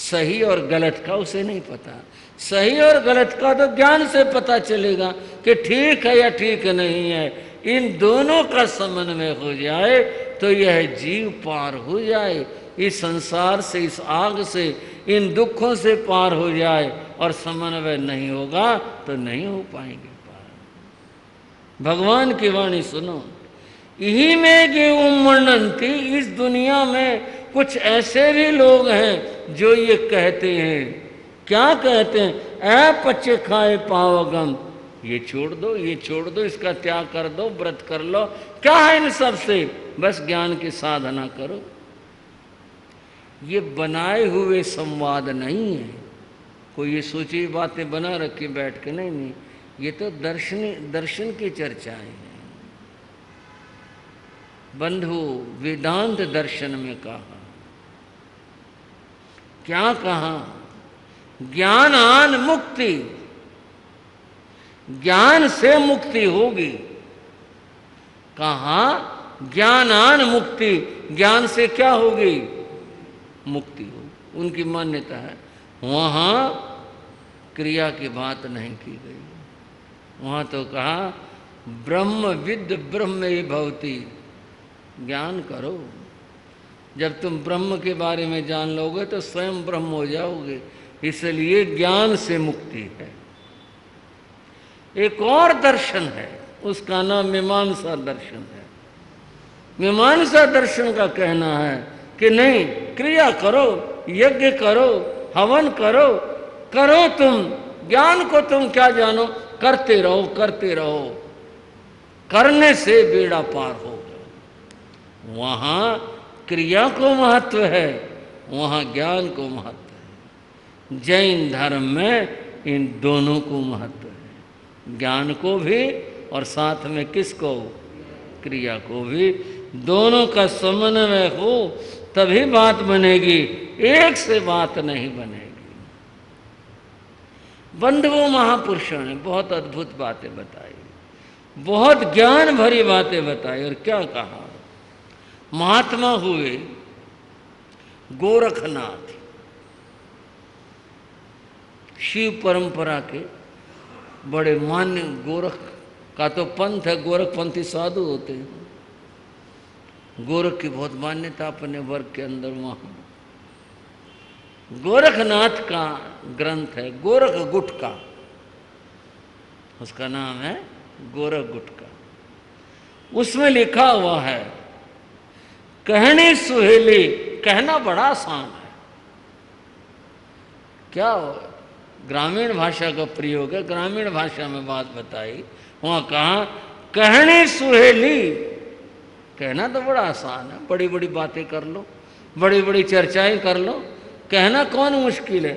सही और गलत का उसे नहीं पता। सही और गलत का तो ज्ञान से पता चलेगा कि ठीक है या ठीक नहीं है। इन दोनों का समन्वय हो जाए तो यह जीव पार हो जाए, इस संसार से, इस आग से, इन दुखों से पार हो जाए। और समन्वय नहीं होगा तो नहीं हो पाएंगे पार। भगवान की वाणी सुनो, यही में कि उम्मनंती, इस दुनिया में कुछ ऐसे भी लोग हैं जो ये कहते हैं। क्या कहते हैं? ऐ पच्चे खाए पावगम, ये छोड़ दो, ये छोड़ दो, इसका त्याग कर दो, व्रत कर लो। क्या है इन सब से? बस ज्ञान की साधना करो। ये बनाए हुए संवाद नहीं है, कोई ये सोची बातें बना रखी बैठ के, नहीं नहीं, ये तो दर्शन की चर्चाएं हैं। बंधु, वेदांत दर्शन में कहा, क्या कहा? ज्ञानान मुक्ति, ज्ञान से मुक्ति होगी। कहा ज्ञानान मुक्ति, ज्ञान से क्या होगी? मुक्ति होगी। उनकी मान्यता है। वहां क्रिया की बात नहीं की गई, वहां तो कहा ब्रह्म विद ब्रह्म भवति, ज्ञान करो। जब तुम ब्रह्म के बारे में जान लोगे तो स्वयं ब्रह्म हो जाओगे। इसलिए ज्ञान से मुक्ति है। एक और दर्शन है, उसका नाम मीमांसा दर्शन है। मीमांसा दर्शन का कहना है कि नहीं, क्रिया करो, यज्ञ करो, हवन करो, करो तुम, ज्ञान को तुम क्या जानो, करते रहो, करते रहो, करने से बेड़ा पार होगा। वहां क्रिया को महत्व है, वहां ज्ञान को महत्व है। जैन धर्म में इन दोनों को महत्व है, ज्ञान को भी और साथ में किसको? क्रिया को भी। दोनों का समन्वय हो तभी बात बनेगी, एक से बात नहीं बनेगी। बंधुओं, महापुरुषों ने बहुत अद्भुत बातें बताई, बहुत ज्ञान भरी बातें बताई। और क्या कहा? महात्मा हुए गोरखनाथ, शिव परंपरा के बड़े मान्य। गोरख का तो पंथ है, गोरखपंथी साधु होते हैं। गोरख की बहुत मान्यता अपने वर्ग के अंदर। वहां गोरखनाथ का ग्रंथ है गोरख गुटका, उसका नाम है गोरख गुटका। उसमें लिखा हुआ है, कहनी सुहेली, कहना बड़ा आसान है। क्या ग्रामीण भाषा का प्रयोग है, ग्रामीण भाषा में बात बताई। वहां कहा कहनी सुहेली, कहना तो बड़ा आसान है, बड़ी बड़ी बातें कर लो, बड़ी बड़ी चर्चाएं कर लो, कहना कौन मुश्किल है।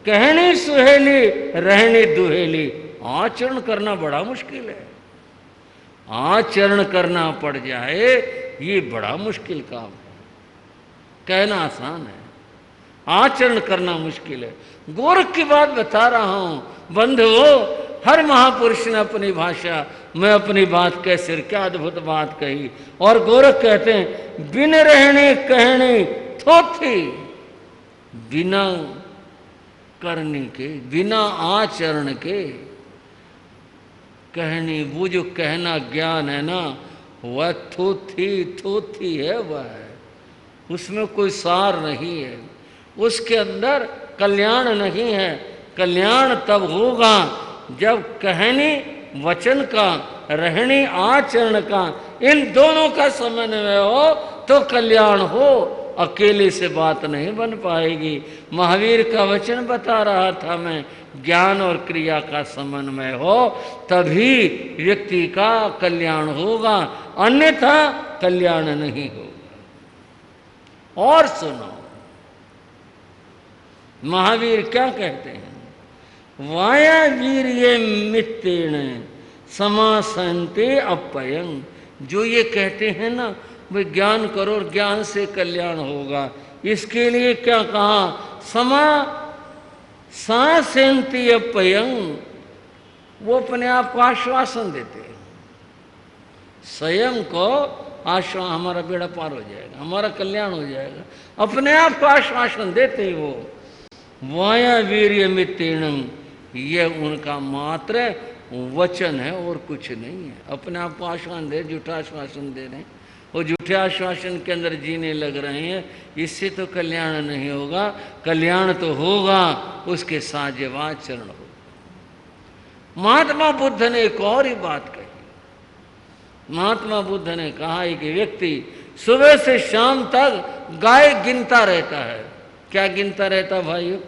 कहनी सुहेली, रहनी दुहेली, आचरण करना बड़ा मुश्किल है। आचरण करना पड़ जाए ये बड़ा मुश्किल काम है। कहना आसान है, आचरण करना मुश्किल है। गोरख की बात बता रहा हूं बंधुओं, हर महापुरुष ने अपनी भाषा में अपनी बात कैसे, क्या अद्भुत बात कही। और गोरख कहते हैं, बिन रहने कहने थोथी, बिना करने के, बिना आचरण के कहनी, वो जो कहना ज्ञान है ना, वह थोथी है, वह है, उसमें कोई सार नहीं है, उसके अंदर कल्याण नहीं है। कल्याण तब होगा जब कहनी वचन का, रहनी आचरण का, इन दोनों का समन्वय हो तो कल्याण हो। अकेले से बात नहीं बन पाएगी। महावीर का वचन बता रहा था मैं, ज्ञान और क्रिया का समन्वय हो तभी व्यक्ति का कल्याण होगा, अन्यथा कल्याण नहीं होगा। और सुनो, महावीर क्या कहते हैं? वाया वीर्य मित्तेण समासन्ते अपयं। जो ये कहते हैं ना, भाई ज्ञान करो और ज्ञान से कल्याण होगा, इसके लिए क्या कहा? समासन्ते अपयं, वो अपने आप को आश्वासन देते हैं, स्वयं को आश्वासन, हमारा बेड़ा पार हो जाएगा, हमारा कल्याण हो जाएगा, अपने आप को आश्वासन देते हैं वो। वाया वीर्य मित्तीर्णम, यह उनका मात्र वचन है और कुछ नहीं है। अपने आप को आश्वासन दे, झूठा आश्वासन दे रहे हैं, वो झूठे आश्वासन के अंदर जीने लग रहे हैं। इससे तो कल्याण नहीं होगा। कल्याण तो होगा उसके साथ जब आचरण हो। महात्मा बुद्ध ने एक और ही बात कही। महात्मा बुद्ध ने कहा कि व्यक्ति सुबह से शाम तक गाय गिनता रहता है। क्या गिनता रहता भाइयों?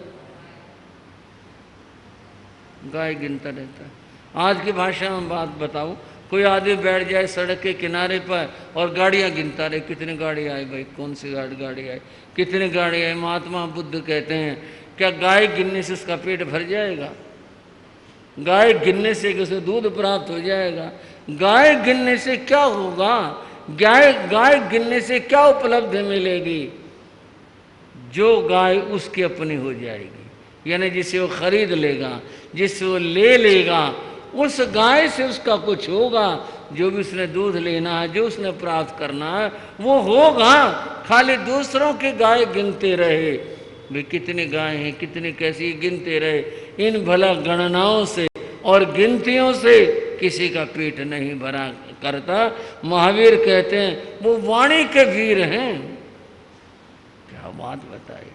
गाय गिनता रहता है। आज की भाषा में बात बताऊं, कोई आदमी बैठ जाए सड़क के किनारे पर और गाड़ियां गिनता रहे, कितनी गाड़ी आई भाई, कौन सी गाड़ी आई, कितनी गाड़ी आई। महात्मा बुद्ध कहते हैं क्या गाय गिनने से उसका पेट भर जाएगा? गाय गिनने से उसे दूध प्राप्त हो जाएगा? गाय गिनने से क्या होगा? गाय गिनने से क्या उपलब्धि मिलेगी? जो गाय उसकी अपनी हो जाएगी, यानी जिसे वो खरीद लेगा, जिससे वो ले लेगा, उस गाय से उसका कुछ होगा। जो भी उसने दूध लेना है, जो उसने प्राप्त करना है, वो होगा। खाली दूसरों की गाय गिनते रहे, वे कितनी गाय हैं, कितनी कैसी, गिनते रहे। इन भला गणनाओं से और गिनतियों से किसी का पेट नहीं भरा करता। महावीर कहते हैं वो वाणी के वीर हैं। क्या बात बताई,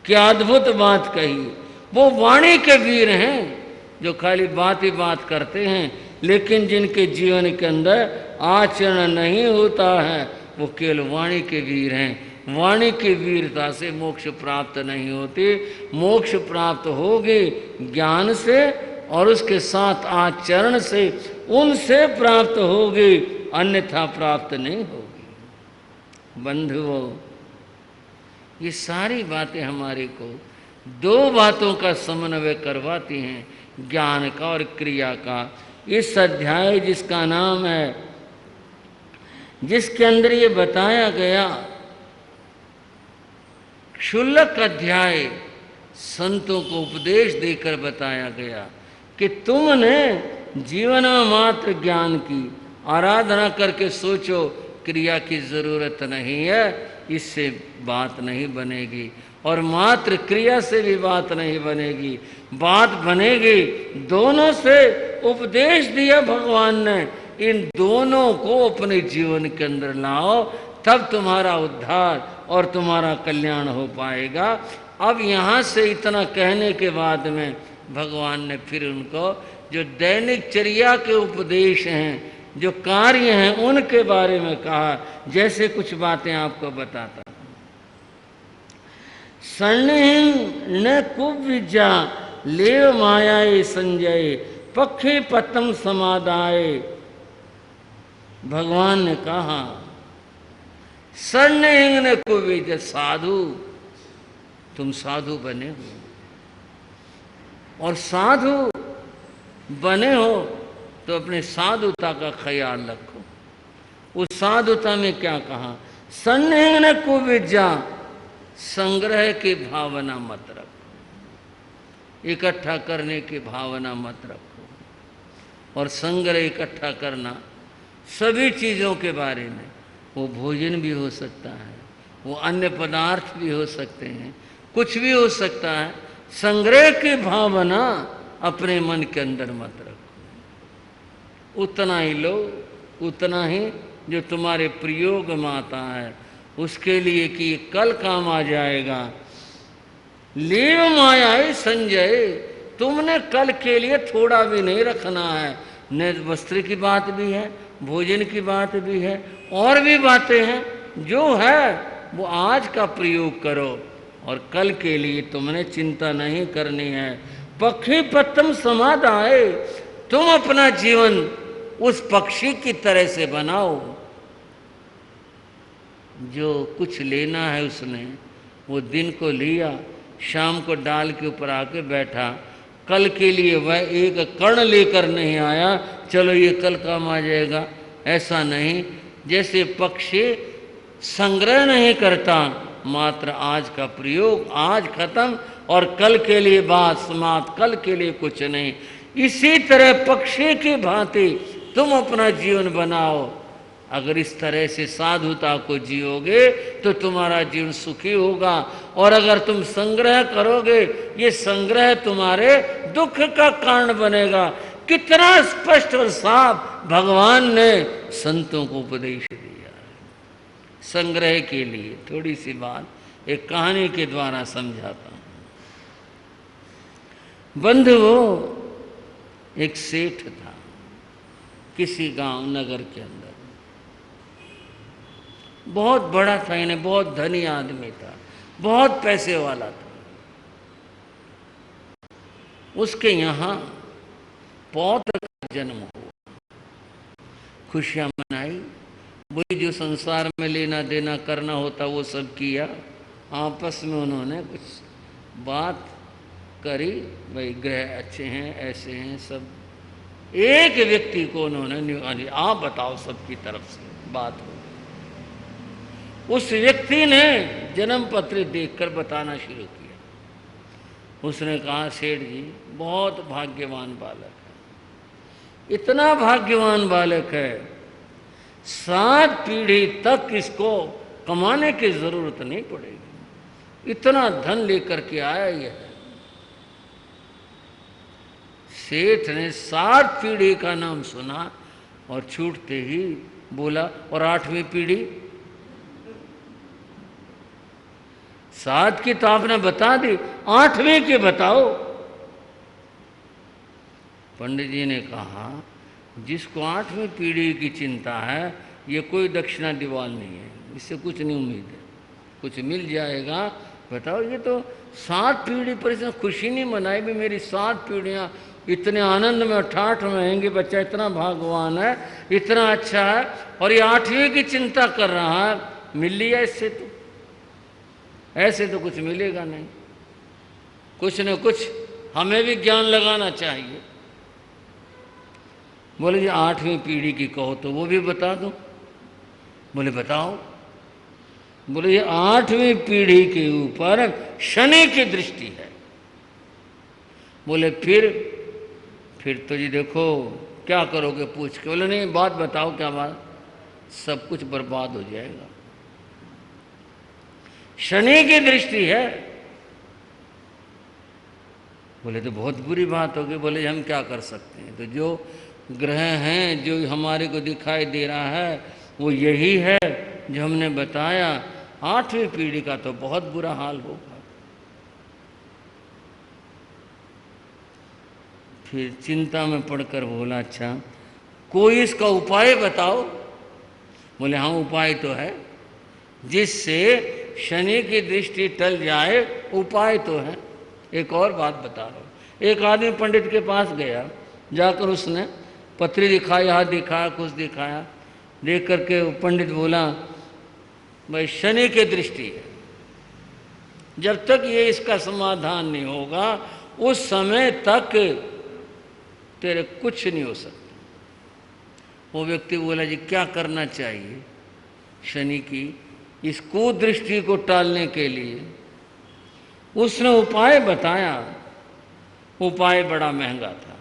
क्या अद्भुत बात कही। वो वाणी के वीर हैं जो खाली बात ही बात करते हैं, लेकिन जिनके जीवन के अंदर आचरण नहीं होता है, वो केवल वाणी के वीर हैं। वाणी की वीरता से मोक्ष प्राप्त नहीं होती। मोक्ष प्राप्त होगी ज्ञान से और उसके साथ आचरण से, उनसे प्राप्त होगी, अन्यथा प्राप्त नहीं होगी। बंधुओं, ये सारी बातें हमारे को दो बातों का समन्वय करवाती हैं, ज्ञान का और क्रिया का। इस अध्याय जिसका नाम है, जिसके अंदर ये बताया गया, क्षुल्लक अध्याय, संतों को उपदेश देकर बताया गया कि तुमने जीवन मात्र ज्ञान की आराधना करके सोचो, क्रिया की जरूरत नहीं है, इससे बात नहीं बनेगी। और मात्र क्रिया से भी बात नहीं बनेगी, बात बनेगी दोनों से। उपदेश दिया भगवान ने, इन दोनों को अपने जीवन के अंदर लाओ, तब तुम्हारा उद्धार और तुम्हारा कल्याण हो पाएगा। अब यहाँ से इतना कहने के बाद में भगवान ने फिर उनको जो दैनिक चर्या के उपदेश हैं, जो कार्य हैं, उनके बारे में कहा। जैसे कुछ बातें आपको बताता। सन्निहिं न कुविद्या लेव मायाए संजय पक्षी पतम समादाय। भगवान ने कहा सन्निहिं न कुविद्या, साधु, तुम साधु बने हो, और साधु बने हो तो अपने साधुता का ख्याल रखो। उस साधुता में क्या कहा? सन्निहिं न कुविद्या, संग्रह की भावना मत रखो, इकट्ठा करने की भावना मत रखो। और संग्रह इकट्ठा करना सभी चीज़ों के बारे में, वो भोजन भी हो सकता है, वो अन्य पदार्थ भी हो सकते हैं, कुछ भी हो सकता है। संग्रह की भावना अपने मन के अंदर मत रखो। उतना ही लो, उतना ही जो तुम्हारे प्रयोग में आता है, उसके लिए कि कल काम आ जाएगा। लेव माया संजय, तुमने कल के लिए थोड़ा भी नहीं रखना है। न वस्त्र की बात भी है, भोजन की बात भी है, और भी बातें हैं। जो है वो आज का प्रयोग करो, और कल के लिए तुमने चिंता नहीं करनी है। पक्षी पतम समादाय, तुम अपना जीवन उस पक्षी की तरह से बनाओ। जो कुछ लेना है उसने, वो दिन को लिया, शाम को डाल के ऊपर आके बैठा। कल के लिए वह एक कण लेकर नहीं आया, चलो ये कल काम आ जाएगा, ऐसा नहीं। जैसे पक्षी संग्रह नहीं करता, मात्र आज का प्रयोग, आज खत्म, और कल के लिए बात समाप्त, कल के लिए कुछ नहीं। इसी तरह पक्षी की भांति तुम अपना जीवन बनाओ। अगर इस तरह से साधुता को जियोगे तो तुम्हारा जीवन सुखी होगा और अगर तुम संग्रह करोगे ये संग्रह तुम्हारे दुख का कारण बनेगा। कितना स्पष्ट और साफ भगवान ने संतों को उपदेश दिया। संग्रह के लिए थोड़ी सी बात एक कहानी के द्वारा समझाता हूं। बंधुओं, एक सेठ था किसी गांव नगर के अंदर, बहुत बड़ा था, इन्हें बहुत धनी आदमी था, बहुत पैसे वाला था। उसके यहाँ पौत्र का जन्म हुआ, खुशियां मनाई, वही जो संसार में लेना देना करना होता वो सब किया। आपस में उन्होंने कुछ बात करी, भाई ग्रह अच्छे हैं, ऐसे हैं सब। एक व्यक्ति को उन्होंने आप बताओ, सबकी तरफ से बात हो। उस व्यक्ति ने जन्म पत्र देखकर बताना शुरू किया। उसने कहा, सेठ जी बहुत भाग्यवान बालक है, इतना भाग्यवान बालक है 7 पीढ़ी तक इसको कमाने की जरूरत नहीं पड़ेगी, इतना धन लेकर के आया यह है। सेठ ने 7 पीढ़ी का नाम सुना और छूटते ही बोला, और 8वीं पीढ़ी? 7 की तो आपने बता दी, 8वीं की बताओ। पंडित जी ने कहा, जिसको 8वीं पीढ़ी की चिंता है ये कोई दक्षिणा दीवाल नहीं है, इससे कुछ नहीं उम्मीद है, कुछ मिल जाएगा। बताओ, ये तो 7 पीढ़ी पर इसने खुशी नहीं मनाई भी मेरी 7 पीढ़ियां इतने आनंद में ठाठ में रहेंगे, बच्चा इतना भागवान है, इतना अच्छा है, और ये 8वीं की चिंता कर रहा है। मिल लिया इससे तो, ऐसे तो कुछ मिलेगा नहीं। कुछ न कुछ हमें भी ज्ञान लगाना चाहिए। बोले जी 8वीं पीढ़ी की कहो तो वो भी बता दो। बोले बताओ। बोले ये 8वीं पीढ़ी के ऊपर शनि की दृष्टि है। बोले फिर तो जी देखो क्या करोगे पूछ के। बोले नहीं, बात बताओ क्या बात। सब कुछ बर्बाद हो जाएगा, शनि की दृष्टि है। बोले तो बहुत बुरी बात होगी। बोले हम क्या कर सकते हैं, तो जो ग्रह हैं जो हमारे को दिखाई दे रहा है वो यही है जो हमने बताया। 8वीं पीढ़ी का तो बहुत बुरा हाल होगा। फिर चिंता में पड़कर बोला, अच्छा कोई इसका उपाय बताओ। बोले हाँ, उपाय तो है, जिससे शनि की दृष्टि टल जाए, उपाय तो है। एक और बात बता रहा हूँ। एक आदमी पंडित के पास गया, जाकर उसने पत्री दिखाई, हाथ दिखाया, कुछ दिखाया। देख करके पंडित बोला, भाई शनि की दृष्टि है, जब तक ये इसका समाधान नहीं होगा उस समय तक तेरे कुछ नहीं हो सकता। वो व्यक्ति बोला, जी क्या करना चाहिए शनि की इस कुदृष्टि को टालने के लिए? उसने उपाय बताया। उपाय बड़ा महंगा था।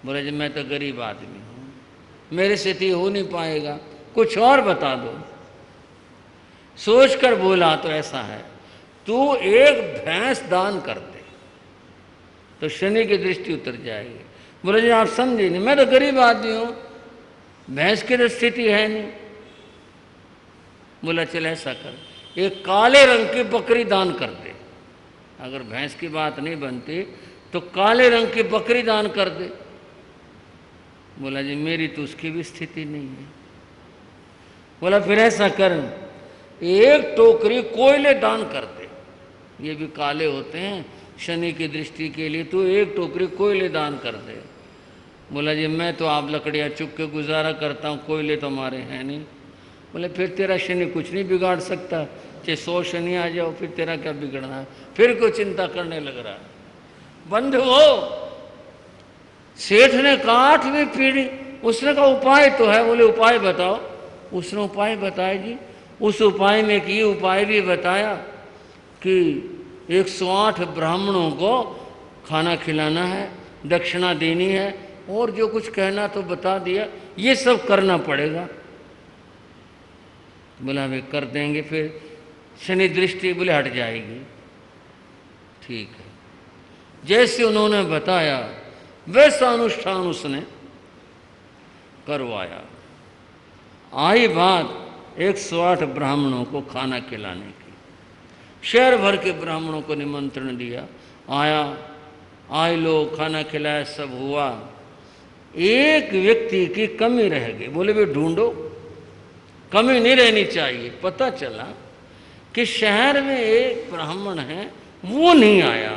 बोले जी मैं तो गरीब आदमी हूँ, मेरे से तो हो नहीं पाएगा, कुछ और बता दो। सोचकर बोला, तो ऐसा है, तू एक भैंस दान कर दे तो शनि की दृष्टि उतर जाएगी। बोले जी आप समझे नहीं, मैं तो गरीब आदमी हूँ, भैंस की तो स्थिति है नहीं। बोला चल ऐसा कर, एक काले रंग की बकरी दान कर दे। अगर भैंस की बात नहीं बनती तो काले रंग की बकरी दान कर दे। बोला जी मेरी तो उसकी भी स्थिति नहीं है। बोला फिर ऐसा कर, एक टोकरी कोयले दान कर दे, ये भी काले होते हैं शनि की दृष्टि के लिए, तो एक टोकरी कोयले दान कर दे। बोला जी मैं तो आप लकड़ियाँ चुप के गुजारा करता हूँ, कोयले तो हमारे हैं नहीं। बोले फिर तेरा शनि कुछ नहीं बिगाड़ सकता, चाहे 100 शनि आ जाओ, फिर तेरा क्या बिगड़ना है। फिर कोई चिंता करने लग रहा है। बंधुओं, सेठ ने कहा 8वीं पीढ़ी, उसने कहा उपाय तो है। बोले उपाय बताओ। उसने उपाय बताया जी। उस उपाय में एक ये उपाय भी बताया कि 108 ब्राह्मणों को खाना खिलाना है, दक्षिणा देनी है, और जो कुछ कहना तो बता दिया, ये सब करना पड़ेगा। बोला वे कर देंगे, फिर शनि दृष्टि बोले हट जाएगी। ठीक है। जैसे उन्होंने बताया वैसा अनुष्ठान उसने करवाया। आई बात 108 ब्राह्मणों को खाना खिलाने की। शहर भर के ब्राह्मणों को निमंत्रण दिया, आया, आए लोग, खाना खिलाया, सब हुआ। एक व्यक्ति की कमी रह गई। बोले वे ढूंढो, कमी नहीं रहनी चाहिए। पता चला कि शहर में एक ब्राह्मण है, वो नहीं आया।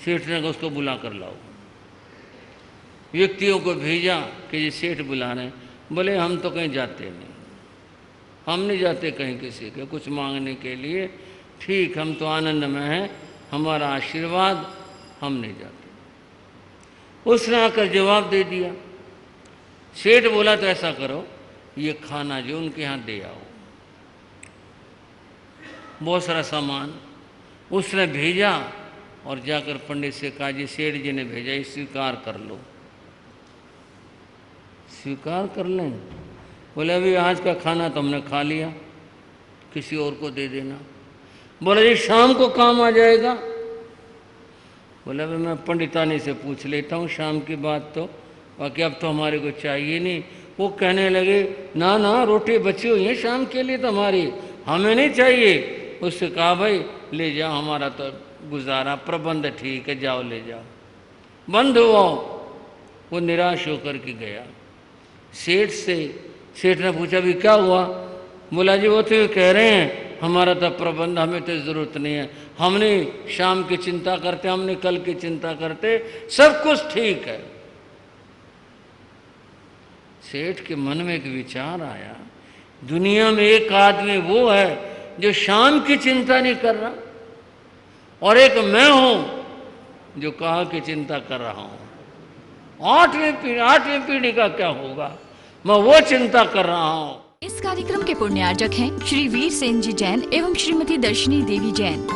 सेठ ने उसको बुला कर लाओ। व्यक्तियों को भेजा कि ये सेठ बुला रहे हैं। बोले हम तो कहीं जाते नहीं, हम नहीं जाते कहीं किसी के कुछ मांगने के लिए। ठीक, हम तो आनंद में हैं, हमारा आशीर्वाद, हम नहीं जाते। उसने आकर जवाब दे दिया। सेठ बोला तो ऐसा करो, ये खाना जो उनके यहाँ दे आओ। बहुत सारा सामान उसने भेजा और जाकर पंडित से कहा, जी सेठ जी ने भेजा, ये स्वीकार कर लो। स्वीकार कर लें? बोले अभी आज का खाना तो हमने खा लिया, किसी और को दे देना। बोले जी शाम को काम आ जाएगा। बोले अभी मैं पंडितानी से पूछ लेता हूँ शाम की बात, तो बाकी अब तो हमारे को चाहिए नहीं। वो कहने लगे ना ना, रोटी बची हुई है शाम के लिए तो हमारी, हमें नहीं चाहिए। उससे कहा भाई ले जाओ, हमारा तो गुजारा, प्रबंध ठीक है, जाओ ले जाओ। बंद हुआ। वो निराश होकर के गया सेठ से। सेठ ने पूछा भी क्या हुआ? बोला जी वो तो ये कह रहे हैं हमारा तो प्रबंध, हमें तो ज़रूरत नहीं है, हमने शाम की चिंता करते, हमने कल की चिंता करते, सब कुछ ठीक है। सेठ के मन में एक विचार आया, दुनिया में एक आदमी वो है जो शाम की चिंता नहीं कर रहा, और एक मैं हूं जो काल की चिंता कर रहा हूं। आठवीं पीढ़ी का क्या होगा, मैं वो चिंता कर रहा हूं। इस कार्यक्रम के पुण्यार्जक हैं श्री वीर सेन जी जैन एवं श्रीमती दर्शनी देवी जैन,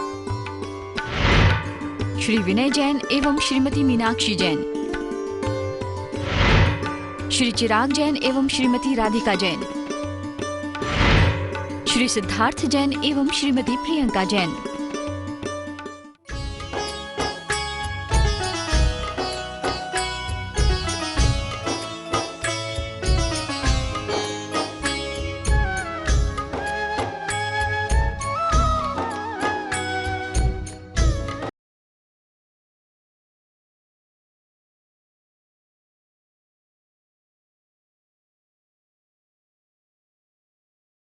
श्री विनय जैन एवं श्रीमती मीनाक्षी जैन, श्री चिराग जैन एवं श्रीमती राधिका जैन, श्री सिद्धार्थ जैन एवं श्रीमती प्रियंका जैन।